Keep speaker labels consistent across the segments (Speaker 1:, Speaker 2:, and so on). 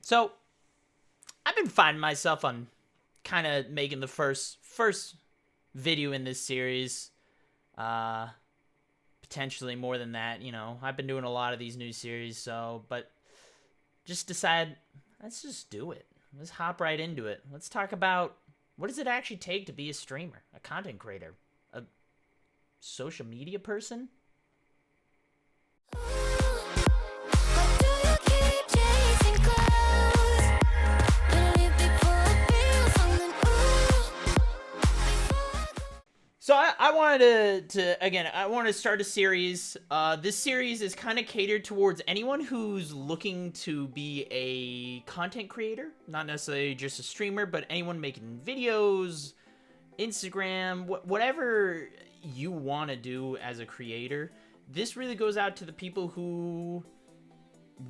Speaker 1: So I've been finding myself on kind of making the first video in this series. Potentially more than that, you know. I've been doing a lot of these new series, but just decide, let's just do it. Let's hop right into it. Let's talk about what does it actually take to be a streamer, a content creator, a social media person? So I wanted I want to start a series. This series is kind of catered towards anyone who's looking to be a content creator, not necessarily just a streamer, but anyone making videos, Instagram, whatever you want to do as a creator. This really goes out to the people who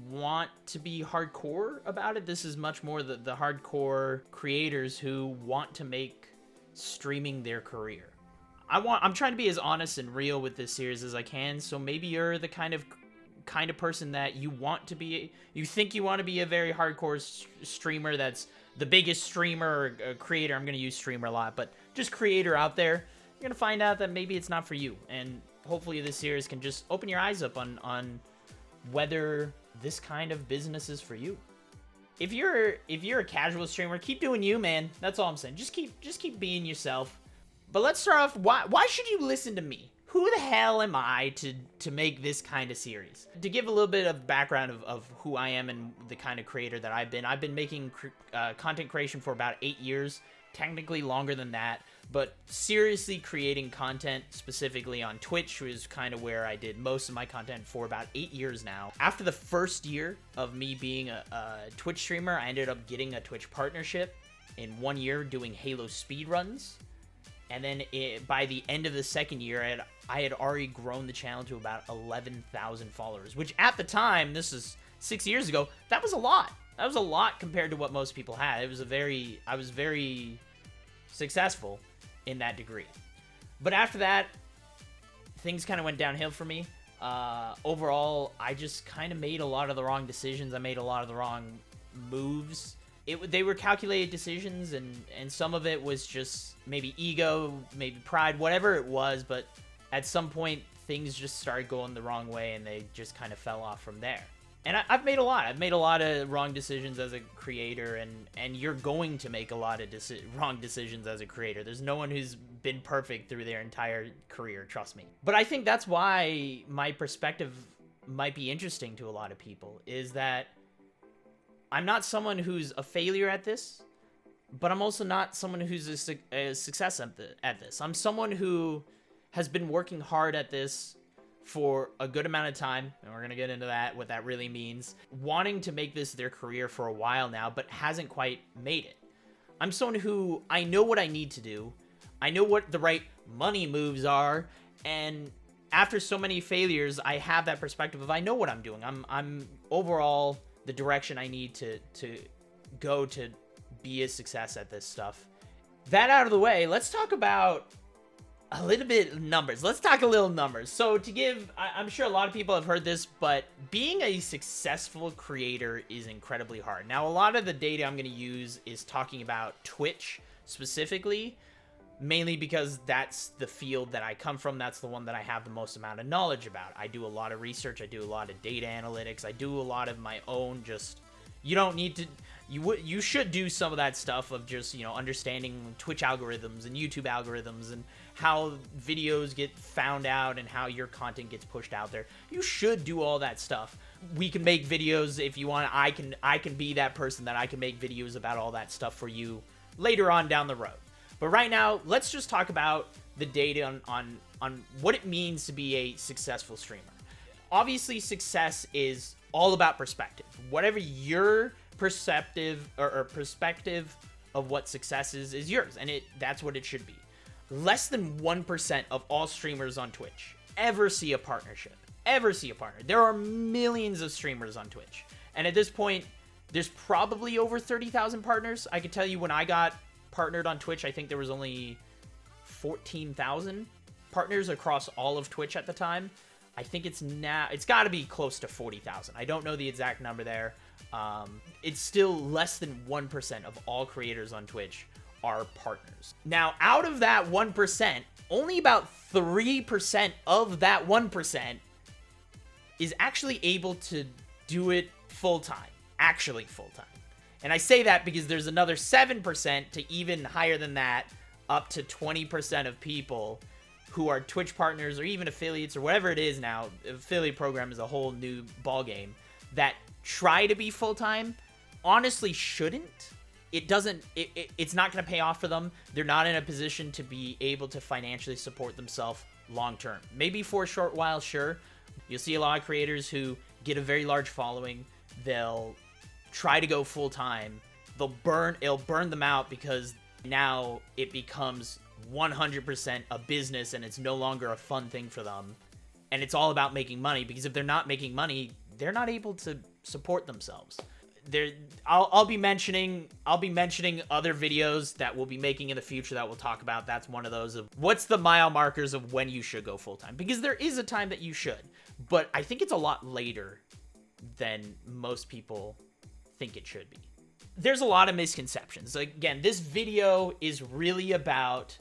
Speaker 1: want to be hardcore about it. This is much more the hardcore creators who want to make streaming their career. I'm trying to be as honest and real with this series as I can, so maybe you're the kind of person that you think you want to be a very hardcore streamer that's the biggest streamer or creator. I'm going to use streamer a lot, but just creator out there. You're going to find out that maybe it's not for you, and hopefully this series can just open your eyes up on whether this kind of business is for you. If you're a casual streamer, keep doing you, man. That's all I'm saying. Just keep being yourself. But let's start off, why should you listen to me? Who the hell am I to make this kind of series? To give a little bit of background of who I am and the kind of creator that I've been making content creation for about 8 years, technically longer than that, but seriously creating content specifically on Twitch was kind of where I did most of my content for about 8 years now. After the first year of me being a Twitch streamer, I ended up getting a Twitch partnership in 1 year doing Halo speedruns. And then by the end of the second year, I had already grown the channel to about 11,000 followers, which at the time, this is 6 years ago, that was a lot. That was a lot compared to what most people had. I was very successful in that degree. But after that, things kind of went downhill for me. Overall, I just kind of made a lot of the wrong decisions. I made a lot of the wrong moves. They were calculated decisions, and some of it was just maybe ego, maybe pride, whatever it was, but at some point, things just started going the wrong way, and they just kind of fell off from there. And I've made a lot. I've made a lot of wrong decisions as a creator, and you're going to make a lot of wrong decisions as a creator. There's no one who's been perfect through their entire career, trust me. But I think that's why my perspective might be interesting to a lot of people, is that I'm not someone who's a failure at this, but I'm also not someone who's a success at this. I'm someone who has been working hard at this for a good amount of time, and we're going to get into that, what that really means. Wanting to make this their career for a while now, but hasn't quite made it. I'm someone who, I know what I need to do. I know what the right money moves are, and after so many failures, I have that perspective of I know what I'm doing. I'm overall the direction I need to go to be a success at this stuff. That out of the way, let's talk about a little bit of numbers. Let's talk a little numbers. So I'm sure a lot of people have heard this, but being a successful creator is incredibly hard. Now, a lot of the data I'm going to use is talking about Twitch specifically, mainly because that's the field that I come from. That's the one that I have the most amount of knowledge about. I do a lot of research. I do a lot of data analytics. I do a lot of my own you don't need to, you should do some of that stuff of just, understanding Twitch algorithms and YouTube algorithms and how videos get found out and how your content gets pushed out there. You should do all that stuff. We can make videos if you want. I can be that person that I can make videos about all that stuff for you later on down the road. But right now, let's just talk about the data on what it means to be a successful streamer. Obviously, success is all about perspective. Whatever your perspective of what success is yours, and that's what it should be. Less than 1% of all streamers on Twitch ever see a partnership. There are millions of streamers on Twitch, and at this point, there's probably over 30,000 partners. I can tell you when I got partnered on Twitch, I think there was only 14,000 partners across all of Twitch at the time. I think it's got to be close to 40,000. I don't know the exact number there. It's still less than 1% of all creators on Twitch are partners. Now, out of that 1%, only about 3% of that 1% is actually able to do it full-time, actually full-time. And I say that because there's another 7% to even higher than that, up to 20% of people who are Twitch partners or even affiliates or whatever it is now. Affiliate program is a whole new ballgame that try to be full-time, honestly shouldn't. It's not going to pay off for them. They're not in a position to be able to financially support themselves long-term. Maybe for a short while, sure. You'll see a lot of creators who get a very large following. They'll try to go full-time. It'll burn them out because now it becomes 100% a business and it's no longer a fun thing for them. And it's all about making money, because if they're not making money, they're not able to support themselves. I'll be mentioning other videos that we'll be making in the future that we'll talk about. That's one of those of what's the mile markers of when you should go full-time, because there is a time that you should, but I think it's a lot later than most people think it should be. There's a lot of misconceptions. Again, this video is really about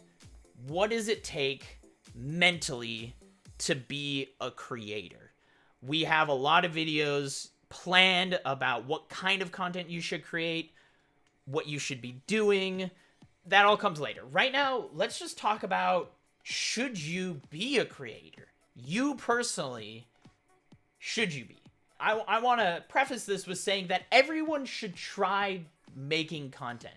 Speaker 1: what does it take mentally to be a creator. We have a lot of videos planned about what kind of content you should create, what you should be doing. That all comes later. Right now, let's just talk about, should you be a creator? You personally, should you be? I want to preface this with saying that everyone should try making content.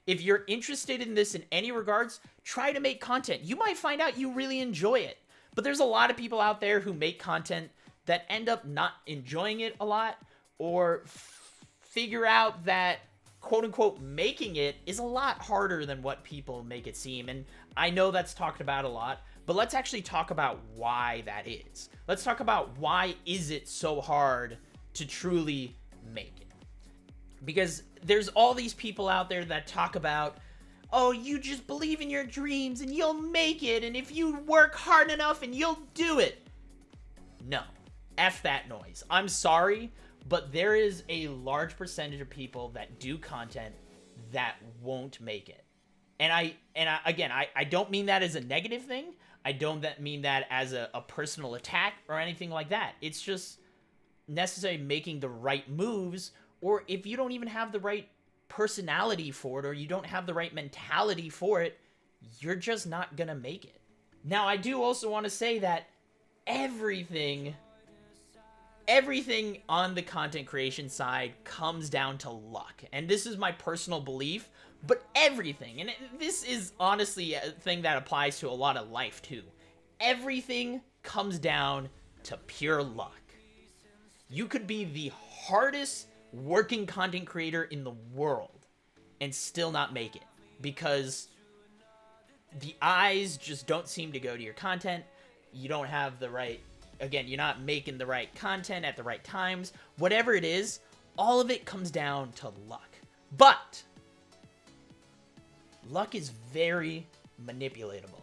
Speaker 1: If you're interested in this in any regards, try to make content. You might find out you really enjoy it. But there's a lot of people out there who make content that end up not enjoying it a lot, or figure out that quote-unquote making it is a lot harder than what people make it seem. And I know that's talked about a lot, but let's actually talk about why that is. Let's talk about why is it so hard to truly make it. Because there's all these people out there that talk about, oh, you just believe in your dreams and you'll make it, and if you work hard enough and you'll do it. No. F that noise. I'm sorry, but there is a large percentage of people that do content that won't make it. And I don't mean that as a negative thing. I don't mean that as a personal attack or anything like that. It's just necessarily making the right moves, or if you don't even have the right personality for it, or you don't have the right mentality for it, you're just not gonna make it. Now, I do also want to say that everything on the content creation side comes down to luck. And this is my personal belief, but everything, and this is honestly a thing that applies to a lot of life too. Everything comes down to pure luck. You could be the hardest working content creator in the world and still not make it, because the eyes just don't seem to go to your content. You don't have the right, again, you're not making the right content at the right times. Whatever it is, all of it comes down to luck. But luck is very manipulatable.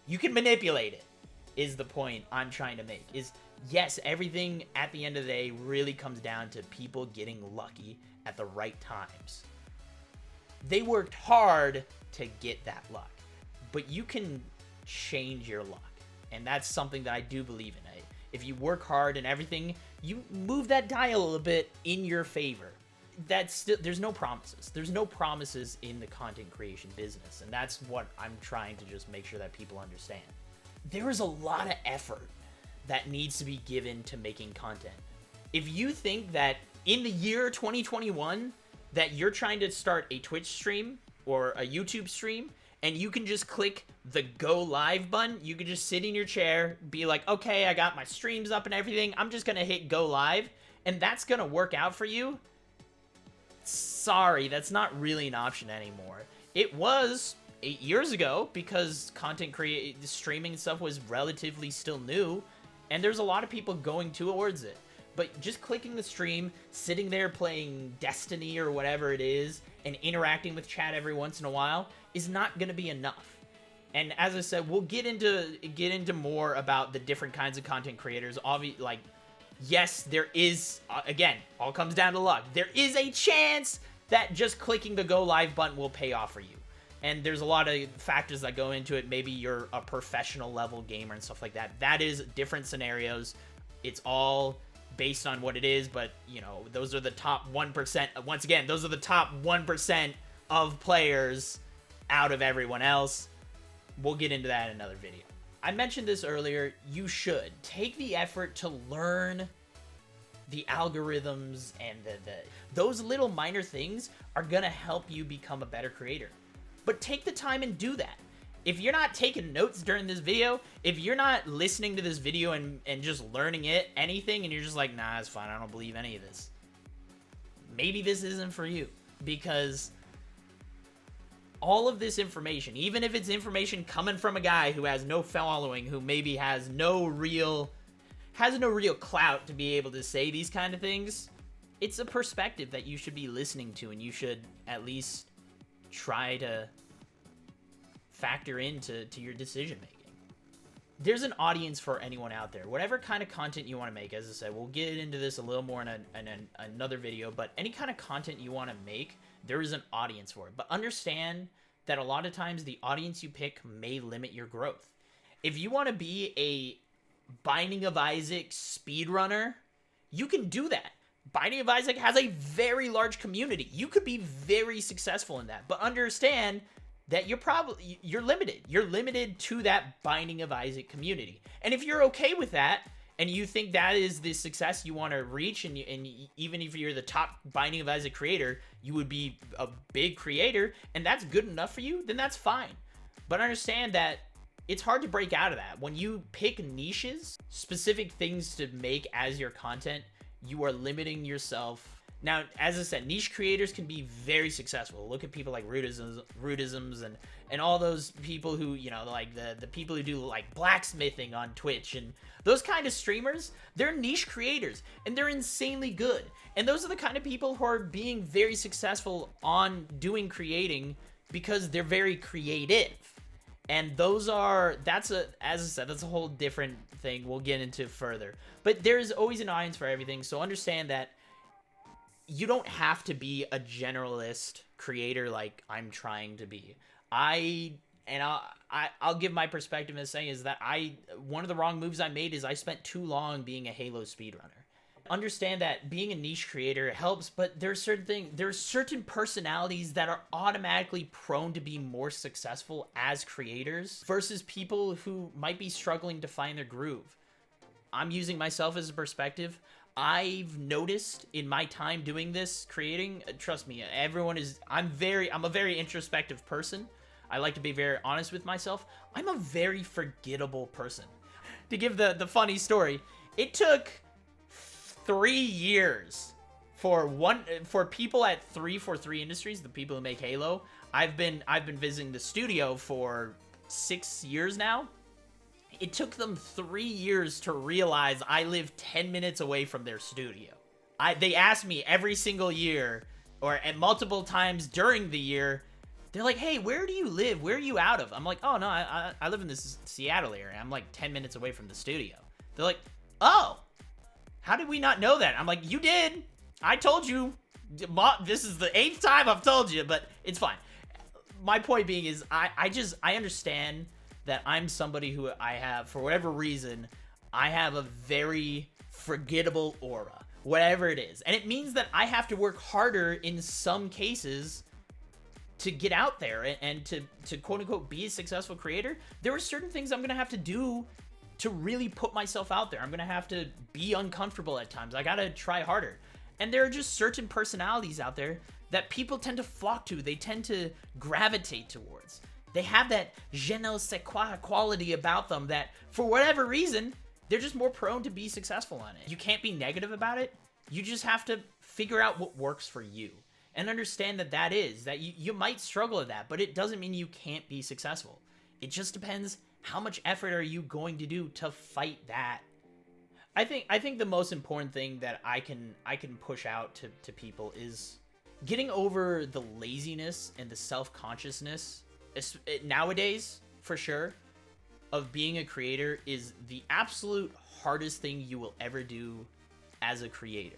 Speaker 1: You can manipulate it, is the point I'm trying to make. Is, yes, everything at the end of the day really comes down to people getting lucky at the right times. They worked hard to get that luck, but you can change your luck. And that's something that I do believe in. If you work hard and everything, you move that dial a little bit in your favor. That's still, there's no promises. There's no promises in the content creation business. And that's what I'm trying to just make sure that people understand. There is a lot of effort that needs to be given to making content. If you think that in the year 2021 that you're trying to start a Twitch stream or a YouTube stream, and you can just click the go live button, you can just sit in your chair, be like, okay, I got my streams up and everything, I'm just gonna hit go live, and that's gonna work out for you. Sorry, that's not really an option anymore. It was 8 years ago, because streaming and stuff was relatively still new, and there's a lot of people going towards it. But just clicking the stream, sitting there playing Destiny or whatever it is, and interacting with chat every once in a while is not going to be enough. And as I said, we'll get into more about the different kinds of content creators. Like, Yes, there is, again, all comes down to luck. There is a chance that just clicking the go live button will pay off for you. And there's a lot of factors that go into it. Maybe you're a professional level gamer and stuff like that. That is different scenarios. It's all based on what it is, but, you know, those are the top 1%. Once again, those are the top 1% of players out of everyone else. We'll get into that in another video. I mentioned this earlier. You should take the effort to learn the algorithms, and those little minor things are gonna help you become a better creator. But take the time and do that. If you're not taking notes during this video, if you're not listening to this video and just learning anything, and you're just like, nah, it's fine, I don't believe any of this, maybe this isn't for you. Because all of this information, even if it's information coming from a guy who has no following, who maybe has no real clout to be able to say these kind of things, it's a perspective that you should be listening to, and you should at least try to factor into your decision making. There's an audience for anyone out there. Whatever kind of content you want to make, as I said, we'll get into this a little more in another video, but any kind of content you want to make, there is an audience for it. But understand that a lot of times the audience you pick may limit your growth. If you want to be a Binding of Isaac speedrunner, you can do that. Binding of Isaac has a very large community. You could be very successful in that, but understand that you're limited. You're limited to that Binding of Isaac community. And if you're okay with that, and you think that is the success you want to reach, and even if you're the top Binding of Isaac creator, you would be a big creator, and that's good enough for you, then that's fine. But understand that it's hard to break out of that. When you pick niches, specific things to make as your content, you are limiting yourself. Now, as I said, niche creators can be very successful. Look at people like Rudisms and all those people who, you know, like the people who do like blacksmithing on Twitch and those kind of streamers. They're niche creators and they're insanely good. And those are the kind of people who are being very successful on doing creating because they're very creative. And as I said, that's a whole different thing we'll get into further. But there's always an audience for everything, so understand that you don't have to be a generalist creator like I'm trying to be. I'll give my perspective as saying is that one of the wrong moves I made is I spent too long being a Halo speedrunner. Understand that being a niche creator helps, but there's certain personalities that are automatically prone to be more successful as creators versus people who might be struggling to find their groove. I'm using myself as a perspective. I've noticed in my time doing this, creating, trust me, I'm a very introspective person. I like to be very honest with myself. I'm a very forgettable person. To give the funny story, it took 3 years for people at 343 Industries, the people who make Halo. I've been visiting the studio for 6 years now. It took them 3 years to realize I live 10 minutes away from their studio. They asked me every single year, or at multiple times during the year, they're like, hey, where do you live? Where are you out of? I'm like, oh, no, I live in this Seattle area. I'm like 10 minutes away from the studio. They're like, oh, how did we not know that? I'm like, you did. I told you. This is the 8th time I've told you, but it's fine. My point being is I understand that I'm somebody who for whatever reason, I have a very forgettable aura, whatever it is. And it means that I have to work harder in some cases to get out there and to quote unquote be a successful creator. There are certain things I'm going to have to do to really put myself out there. I'm going to have to be uncomfortable at times. I got to try harder. And there are just certain personalities out there that people tend to flock to. They tend to gravitate towards. They have that je ne sais quoi quality about them that, for whatever reason, they're just more prone to be successful on it. You can't be negative about it. You just have to figure out what works for you. And understand that you might struggle at that, but it doesn't mean you can't be successful. It just depends how much effort are you going to do to fight that. I think the most important thing that I can push out to people is getting over the laziness and the self-consciousness nowadays, for sure, of being a creator is the absolute hardest thing you will ever do as a creator.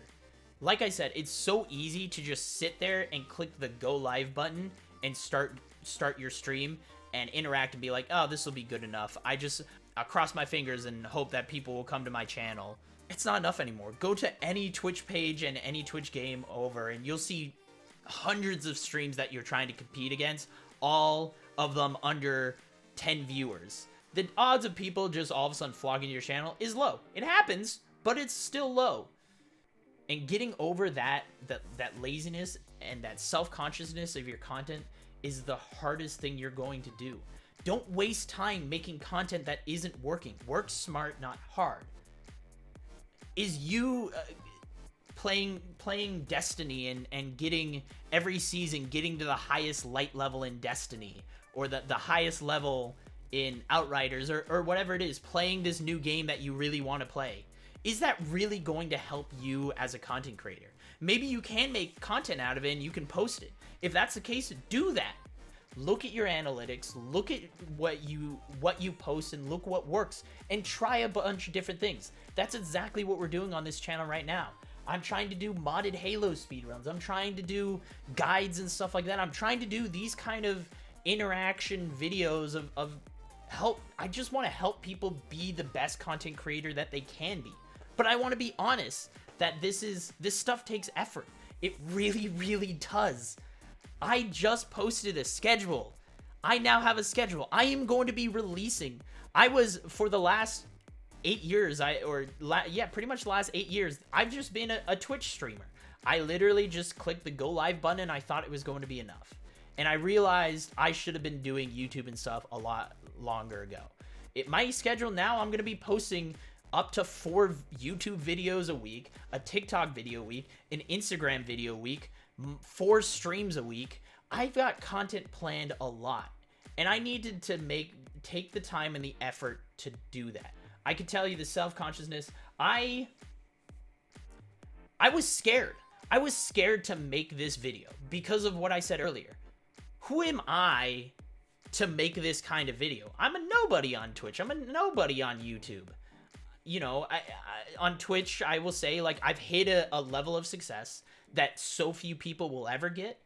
Speaker 1: Like I said, it's so easy to just sit there and click the go live button and start your stream and interact and be like, oh, this will be good enough. I'll cross my fingers and hope that people will come to my channel. It's not enough anymore. Go to any Twitch page and any Twitch game over, and you'll see hundreds of streams that you're trying to compete against, all of them under 10 viewers. The odds of people just all of a sudden flocking to your channel is low. It happens, but it's still low. And getting over that laziness and that self-consciousness of your content is the hardest thing you're going to do. Don't waste time making content that isn't working. Work smart, not hard. Is you playing Destiny and getting every season getting to the highest light level in Destiny, or the highest level in Outriders, or whatever it is, playing this new game that you really want to play? Is that really going to help you as a content creator? Maybe you can make content out of it and you can post it. If that's the case, do that. Look at your analytics, look at what you post, and look what works, and try a bunch of different things. That's exactly what we're doing on this channel right now. I'm trying to do modded Halo speedruns. I'm trying to do guides and stuff like that. I'm trying to do these kind of interaction videos of help. I just want to help people be the best content creator that they can be. But I want to be honest that this stuff takes effort. It really, really does. I just posted a schedule. I now have a schedule. I am going to be releasing. For the last 8 years, pretty much the last 8 years, I've just been a Twitch streamer. I literally just clicked the go live button and I thought it was going to be enough. And I realized I should have been doing YouTube and stuff a lot longer ago. My schedule now, I'm going to be posting up to 4 YouTube videos a week, a TikTok video a week, an Instagram video a week, 4 streams a week. I've got content planned a lot, and I needed to take the time and the effort to do that. I could tell you the self-consciousness. I was scared. I was scared to make this video because of what I said earlier. Who am I to make this kind of video? I'm a nobody on Twitch. I'm a nobody on YouTube. You know, on Twitch, I will say, like, I've hit a level of success that so few people will ever get.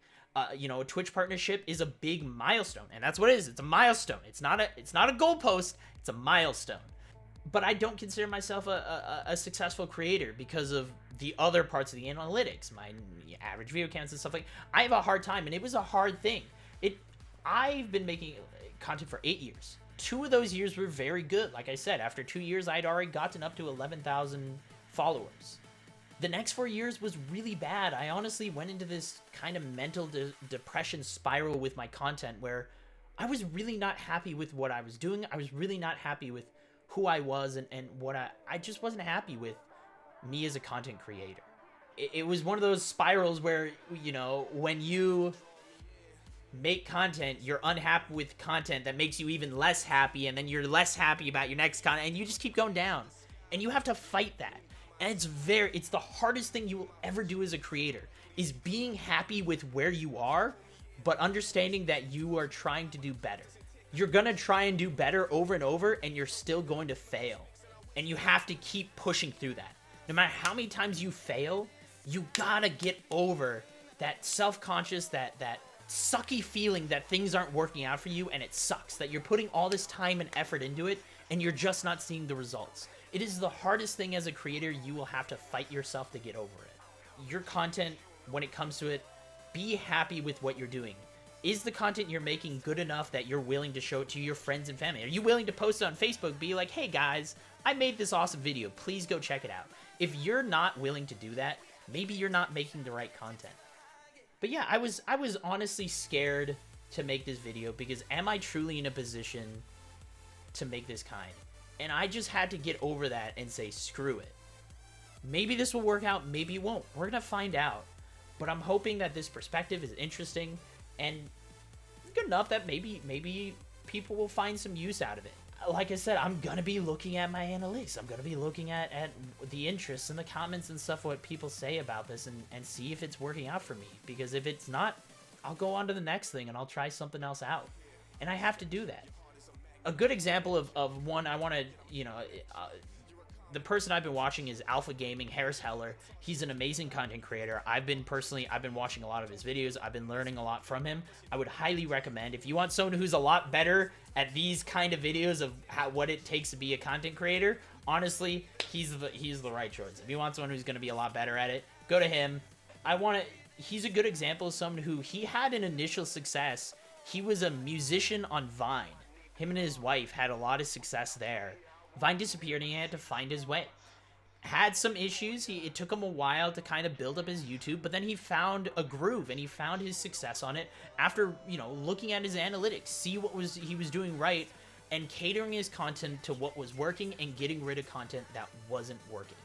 Speaker 1: You know, a Twitch partnership is a big milestone, and that's what it is. It's a milestone. It's not a goalpost. It's a milestone. But I don't consider myself a successful creator because of the other parts of the analytics, my average video counts and stuff like. I have a hard time, and it was a hard thing. I've been making content for 8 years. 2 of those years were very good. Like I said, after 2 years, I'd already gotten up to 11,000 followers. The next 4 years was really bad. I honestly went into this kind of mental depression spiral with my content where I was really not happy with what I was doing. I was really not happy with who I was and what I just wasn't happy with me as a content creator. It was one of those spirals where, you know, when you make content, you're unhappy with content that makes you even less happy, and then you're less happy about your next content, and you just keep going down. And you have to fight that. And it's the hardest thing you will ever do as a creator, is being happy with where you are, but understanding that you are trying to do better. You're gonna try and do better over and over, and you're still going to fail. And you have to keep pushing through that. No matter how many times you fail, you gotta get over that self-conscious, that sucky feeling that things aren't working out for you, and it sucks that you're putting all this time and effort into it, and you're just not seeing the results. It is the hardest thing as a creator. You will have to fight yourself to get over it. Your content, when it comes to it, be happy with what you're doing. Is the content you're making good enough that you're willing to show it to your friends and family? Are you willing to post it on Facebook, be like, hey guys, I made this awesome video, please go check it out? If you're not willing to do that, maybe you're not making the right content. But yeah, I was honestly scared to make this video because am I truly in a position to make this kind? And I just had to get over that and say, screw it. Maybe this will work out, maybe it won't. We're gonna find out. But I'm hoping that this perspective is interesting and good enough that maybe people will find some use out of it. Like I said, I'm gonna be looking at my analytics. I'm gonna be looking at the interests and the comments and stuff, what people say about this, and see if it's working out for me. Because if it's not, I'll go on to the next thing and I'll try something else out. And I have to do that. A good example of one I want to, you know, the person I've been watching is Alpha Gaming, Harris Heller. He's an amazing content creator. I've been watching a lot of his videos. I've been learning a lot from him. I would highly recommend, if you want someone who's a lot better at these kind of videos of what it takes to be a content creator, honestly, he's the right choice. If you want someone who's going to be a lot better at it, go to him. He's a good example of someone who, he had an initial success. He was a musician on Vine. Him and his wife had a lot of success there. Vine disappeared and he had to find his way. Had some issues. It took him a while to kind of build up his YouTube, but then he found a groove and he found his success on it after, looking at his analytics, see what he was doing right, and catering his content to what was working and getting rid of content that wasn't working.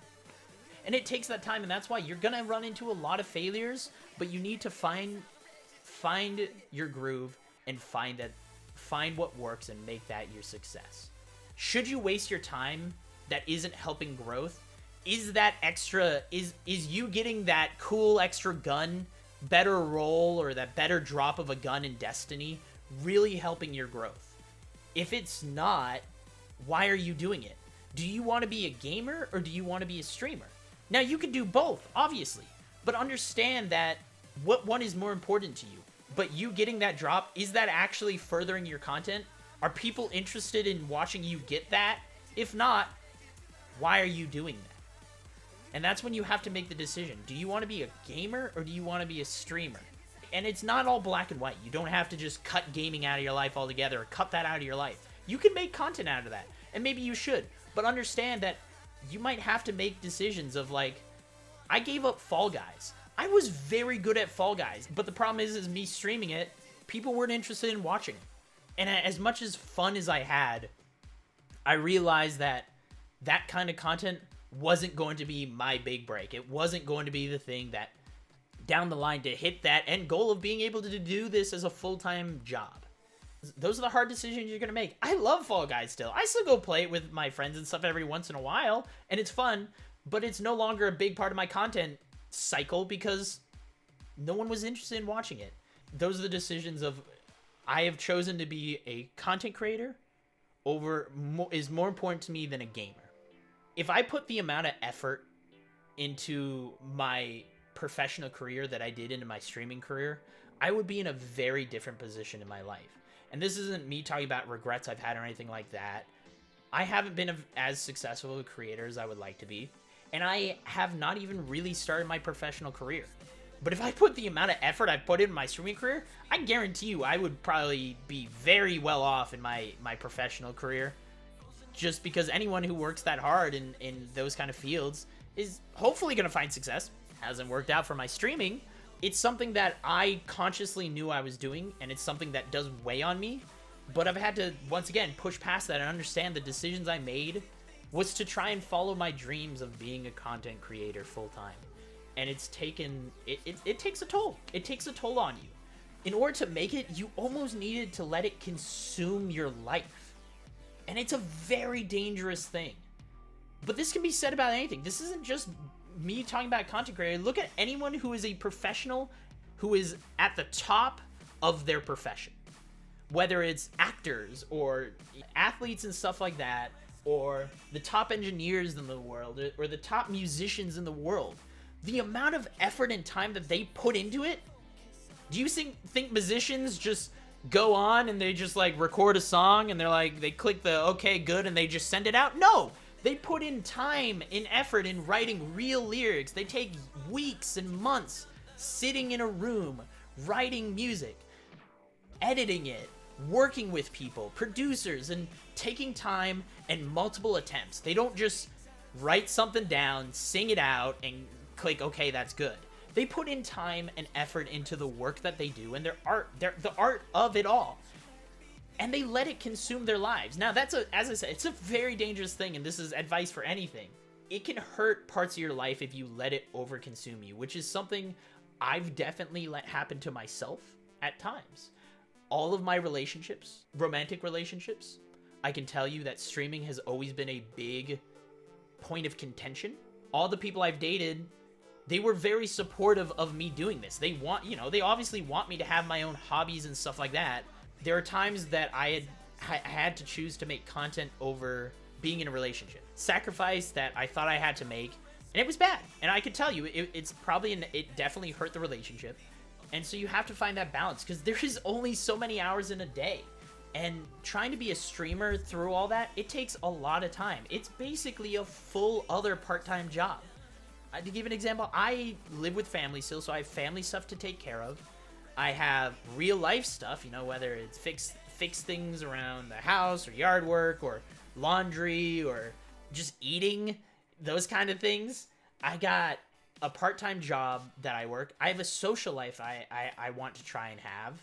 Speaker 1: And it takes that time, and that's why you're gonna run into a lot of failures, but you need to find your groove and find what works and make that your success. Should you waste your time that isn't helping growth? Is that extra, is you getting that cool extra gun, better roll, or that better drop of a gun in Destiny really helping your growth? If it's not, why are you doing it? Do you want to be a gamer or do you want to be a streamer? Now, you can do both, obviously, but understand that what one is more important to you. But you getting that drop, is that actually furthering your content? Are people interested in watching you get that? If not, why are you doing that? And that's when you have to make the decision. Do you want to be a gamer or do you want to be a streamer? And it's not all black and white. You don't have to just cut gaming out of your life altogether or cut that out of your life. You can make content out of that, and maybe you should. But understand that you might have to make decisions of, like, I gave up Fall Guys. I was very good at Fall Guys, but the problem is me streaming it, people weren't interested in watching it. And as much as fun as I had, I realized that that kind of content wasn't going to be my big break. It wasn't going to be the thing that, down the line, to hit that end goal of being able to do this as a full-time job. Those are the hard decisions you're going to make. I love Fall Guys still. I still go play it with my friends and stuff every once in a while, and it's fun, but it's no longer a big part of my content cycle because no one was interested in watching it. Those are the decisions of, I have chosen to be a content creator is more important to me than a gamer. If I put the amount of effort into my professional career that I did into my streaming career, I would be in a very different position in my life. And this isn't me talking about regrets I've had or anything like that. I haven't been as successful a creator as I would like to be, and I have not even really started my professional career. But if I put the amount of effort I've put in my streaming career, I guarantee you I would probably be very well off in my professional career. Just because anyone who works that hard in those kind of fields is hopefully going to find success. Hasn't worked out for my streaming. It's something that I consciously knew I was doing, and it's something that does weigh on me. But I've had to, once again, push past that and understand the decisions I made was to try and follow my dreams of being a content creator full-time. And it's taken, it takes a toll. It takes a toll on you. In order to make it, you almost needed to let it consume your life. And it's a very dangerous thing. But this can be said about anything. This isn't just me talking about content creator. Look at anyone who is a professional who is at the top of their profession. Whether it's actors or athletes and stuff like that, or the top engineers in the world, or the top musicians in the world. The amount of effort and time that they put into it. Do you think musicians just go on and they just like record a song and they're like, they click the okay, good, and they just send it out? No! They put in time and effort in writing real lyrics. They take weeks and months sitting in a room, writing music, editing it, working with people, producers, and taking time and multiple attempts. They don't just write something down, sing it out, and click, okay, that's good. They put in time and effort into the work that they do and their art, the art of it all. And they let it consume their lives. Now, that's as I said, it's a very dangerous thing, and this is advice for anything. It can hurt parts of your life if you let it overconsume you, which is something I've definitely let happen to myself at times. All of my relationships, romantic relationships, I can tell you that streaming has always been a big point of contention. All the people I've dated, they were very supportive of me doing this. They they obviously want me to have my own hobbies and stuff like that. There are times that I had to choose to make content over being in a relationship. Sacrifice that I thought I had to make, and it was bad. And I could tell you, it definitely hurt the relationship. And so you have to find that balance, because there is only so many hours in a day. And trying to be a streamer through all that, it takes a lot of time. It's basically a full other part-time job. To give an example, I live with family still, so I have family stuff to take care of. I have real life stuff, you know, whether it's fix things around the house or yard work or laundry or just eating, those kind of things. I got a part-time job that I work. I have a social life I want to try and have.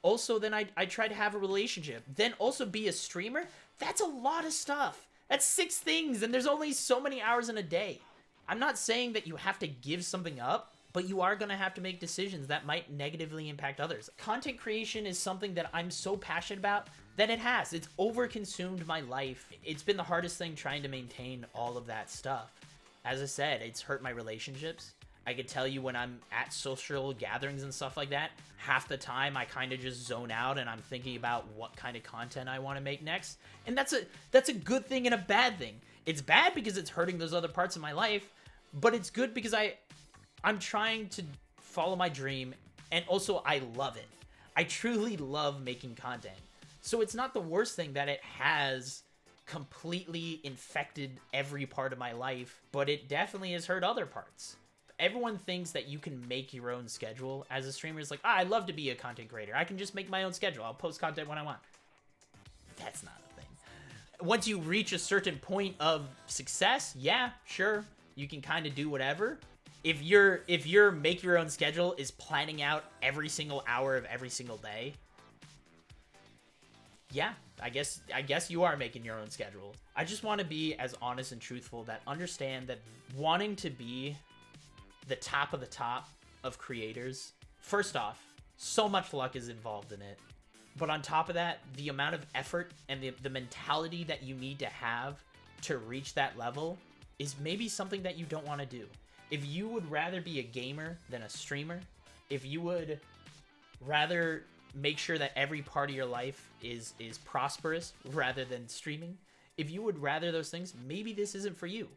Speaker 1: Also, then I try to have a relationship. Then also be a streamer. That's a lot of stuff. That's 6 things, and there's only so many hours in a day. I'm not saying that you have to give something up, but you are going to have to make decisions that might negatively impact others. Content creation is something that I'm so passionate about that it's overconsumed my life. It's been the hardest thing trying to maintain all of that stuff. As I said, it's hurt my relationships. I could tell you when I'm at social gatherings and stuff like that, half the time I kind of just zone out and I'm thinking about what kind of content I want to make next. And that's a good thing and a bad thing. It's bad because it's hurting those other parts of my life, but it's good because I'm trying to follow my dream, and also I love it. I truly love making content. So it's not the worst thing that it has completely infected every part of my life, but it definitely has hurt other parts. Everyone thinks that you can make your own schedule as a streamer. It's like, I love to be a content creator. I can just make my own schedule. I'll post content when I want. That's not a thing. Once you reach a certain point of success, yeah, sure, you can kind of do whatever. If your make your own schedule is planning out every single hour of every single day, yeah, I guess you are making your own schedule. I just want to be as honest and truthful that understand that wanting to be the top of the top of creators, first off, so much luck is involved in it. But on top of that, the amount of effort and the mentality that you need to have to reach that level is maybe something that you don't want to do. If you would rather be a gamer than a streamer, if you would rather make sure that every part of your life is prosperous rather than streaming, if you would rather those things, maybe this isn't for you.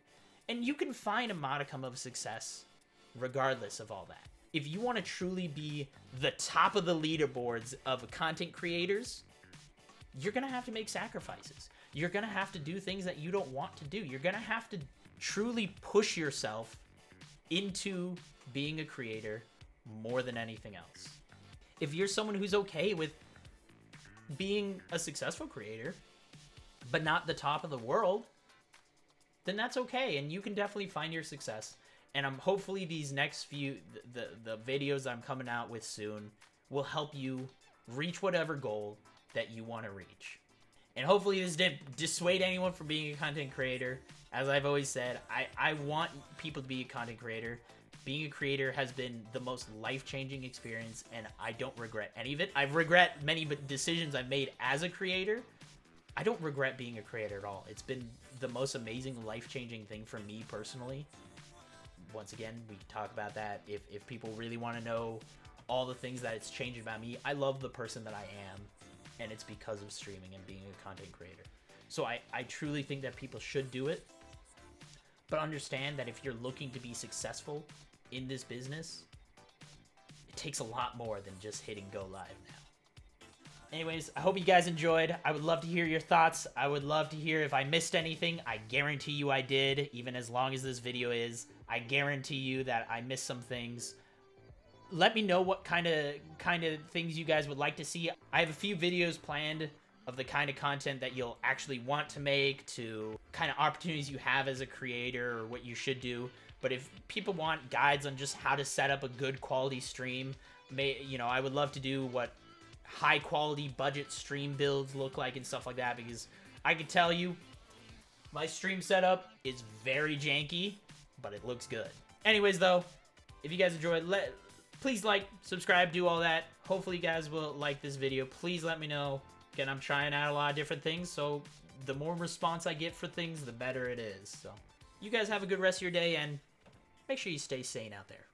Speaker 1: And you can find a modicum of success regardless of all that. If you want to truly be the top of the leaderboards of content creators, you're going to have to make sacrifices. You're going to have to do things that you don't want to do. You're going to have to truly push yourself into being a creator more than anything else. If you're someone who's okay with being a successful creator, but not the top of the world, then that's okay, and you can definitely find your success. And hopefully these next few, the videos I'm coming out with soon will help you reach whatever goal that you want to reach. And hopefully this didn't dissuade anyone from being a content creator. As I've always said, I want people to be a content creator. Being a creator has been the most life-changing experience, and I don't regret any of it. I regret many decisions I've made as a creator. I don't regret being a creator at all. It's been the most amazing, life-changing thing for me personally. Once again, we can talk about that if people really want to know all the things that it's changed about me. I love the person that I am, and it's because of streaming and being a content creator. So I truly think that people should do it, but understand that if you're looking to be successful in this business, it takes a lot more than just hitting go live now. Anyways, I hope you guys enjoyed. I would love to hear your thoughts. I would love to hear if I missed anything. I guarantee you I did, even as long as this video is. I guarantee you that I missed some things. Let me know what kind of things you guys would like to see. I have a few videos planned of the kind of content that you'll actually want to make, to kind of opportunities you have as a creator or what you should do. But if people want guides on just how to set up a good quality stream, I would love to do what high quality budget stream builds look like and stuff like that, because I can tell you my stream setup is very janky, but it looks good. Anyways though, if you guys enjoyed, please like, subscribe, do all that. Hopefully you guys will like this video. Please let me know. Again, I'm trying out a lot of different things, so the more response I get for things, the better it is. So you guys have a good rest of your day, and make sure you stay sane out there.